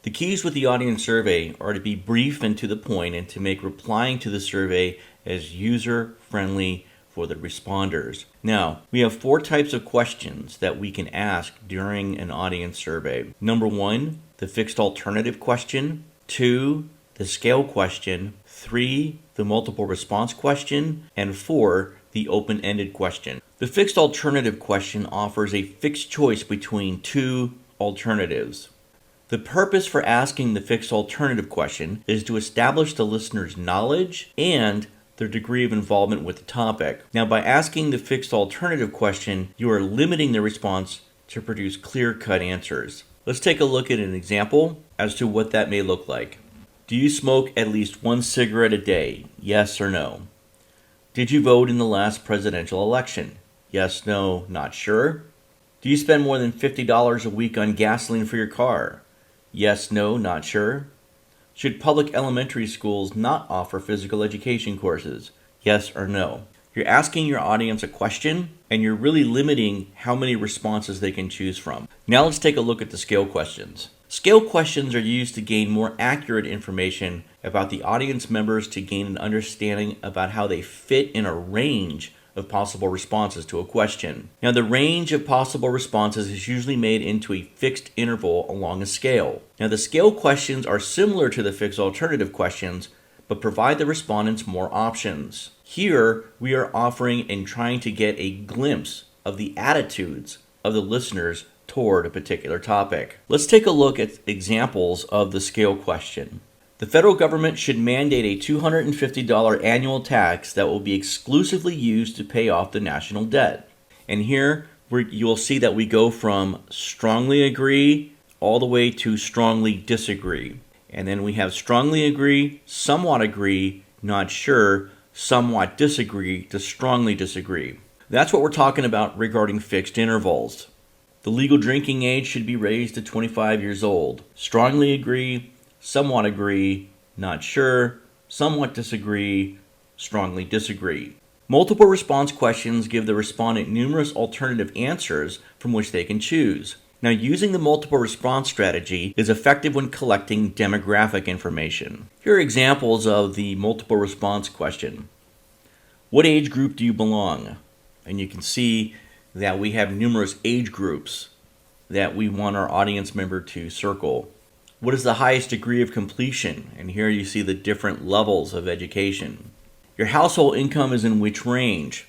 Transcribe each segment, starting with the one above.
The keys with the audience survey are to be brief and to the point and to make replying to the survey as user-friendly for the responders. Now, we have 4 types of questions that we can ask during an audience survey. Number 1, the fixed alternative question. 2, the scale question. 3, the multiple response question. And 4, the open-ended question. The fixed alternative question offers a fixed choice between 2 alternatives. The purpose for asking the fixed alternative question is to establish the listener's knowledge and their degree of involvement with the topic. Now, by asking the fixed alternative question, you are limiting the response to produce clear-cut answers. Let's take a look at an example as to what that may look like. Do you smoke at least 1 cigarette a day? Yes or no? Did you vote in the last presidential election? Yes, no, not sure. Do you spend more than $50 a week on gasoline for your car? Yes, no, not sure. Should public elementary schools not offer physical education courses? Yes or no? You're asking your audience a question, and you're really limiting how many responses they can choose from. Now let's take a look at the scale questions. Scale questions are used to gain more accurate information about the audience members to gain an understanding about how they fit in a range of possible responses to a question. Now, the range of possible responses is usually made into a fixed interval along a scale. Now, the scale questions are similar to the fixed alternative questions, but provide the respondents more options. Here, we are offering and trying to get a glimpse of the attitudes of the listeners toward a particular topic. Let's take a look at examples of the scale question. The federal government should mandate a $250 annual tax that will be exclusively used to pay off the national debt. And here you'll see that we go from strongly agree all the way to strongly disagree. And then we have strongly agree, somewhat agree, not sure, somewhat disagree, to strongly disagree. That's what we're talking about regarding fixed intervals. The legal drinking age should be raised to 25 years old. Strongly agree, somewhat agree, not sure, somewhat disagree, strongly disagree. Multiple response questions give the respondent numerous alternative answers from which they can choose. Now, using the multiple response strategy is effective when collecting demographic information. Here are examples of the multiple response question. What age group do you belong? And you can see that we have numerous age groups that we want our audience member to circle. What is the highest degree of completion? And here you see the different levels of education. Your household income is in which range?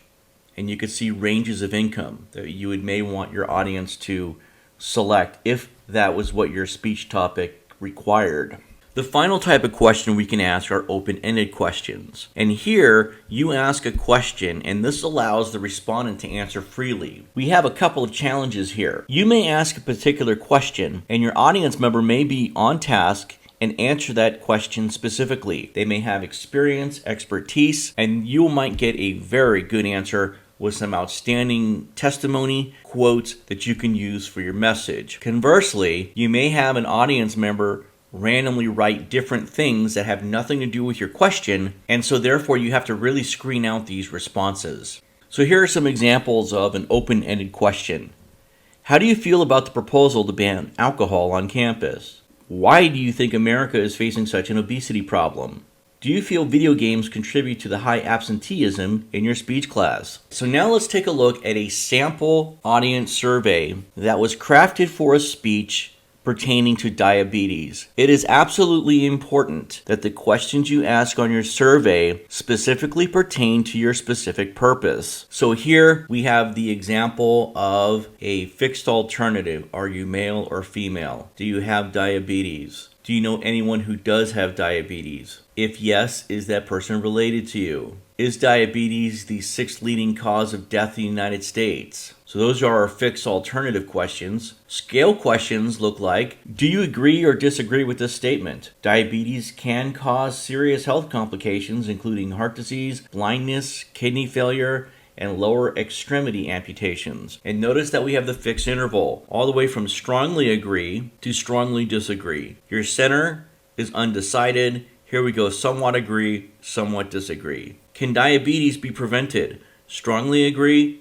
And you could see ranges of income that you may want your audience to select if that was what your speech topic required. The final type of question we can ask are open-ended questions. And here, you ask a question, and this allows the respondent to answer freely. We have a couple of challenges here. You may ask a particular question, and your audience member may be on task and answer that question specifically. They may have experience, expertise, and you might get a very good answer with some outstanding testimony, quotes that you can use for your message. Conversely, you may have an audience member randomly write different things that have nothing to do with your question, and so therefore you have to really screen out these responses. So here are some examples of an open-ended question. How do you feel about the proposal to ban alcohol on campus? Why do you think America is facing such an obesity problem? Do you feel video games contribute to the high absenteeism in your speech class? So now let's take a look at a sample audience survey that was crafted for a speech pertaining to diabetes. It is absolutely important that the questions you ask on your survey specifically pertain to your specific purpose. So here we have the example of a fixed alternative. Are you male or female? Do you have diabetes? Do you know anyone who does have diabetes? If yes, is that person related to you? Is diabetes the 6th leading cause of death in the United States? So those are our fixed alternative questions. Scale questions look like, do you agree or disagree with this statement? Diabetes can cause serious health complications, including heart disease, blindness, kidney failure, and lower extremity amputations. And notice that we have the fixed interval, all the way from strongly agree to strongly disagree. Your center is undecided. Here we go, somewhat agree, somewhat disagree. Can diabetes be prevented? Strongly agree,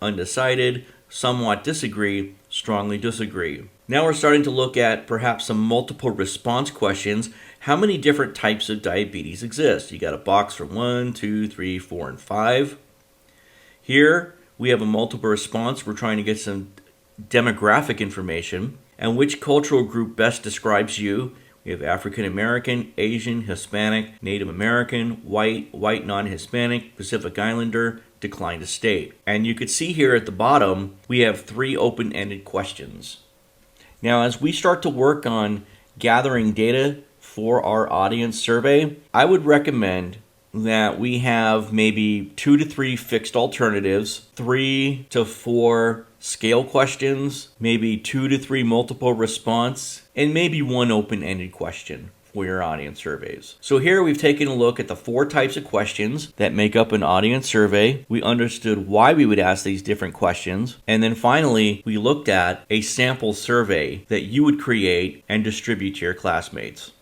undecided, somewhat disagree, strongly disagree. Now we're starting to look at perhaps some multiple response questions. How many different types of diabetes exist? You got a box for 1, 2, 3, 4, and 5. Here we have a multiple response. We're trying to get some demographic information. And which cultural group best describes you? We have African American, Asian, Hispanic, Native American, white non-Hispanic, Pacific Islander, declined to state. And you could see here at the bottom, we have 3 open-ended questions. Now, as we start to work on gathering data for our audience survey, I would recommend that we have maybe 2 to 3 fixed alternatives, 3 to 4 scale questions, maybe 2 to 3 multiple response, and maybe 1 open-ended question for your audience surveys. So here we've taken a look at the 4 types of questions that make up an audience survey. We understood why we would ask these different questions. And then finally, we looked at a sample survey that you would create and distribute to your classmates.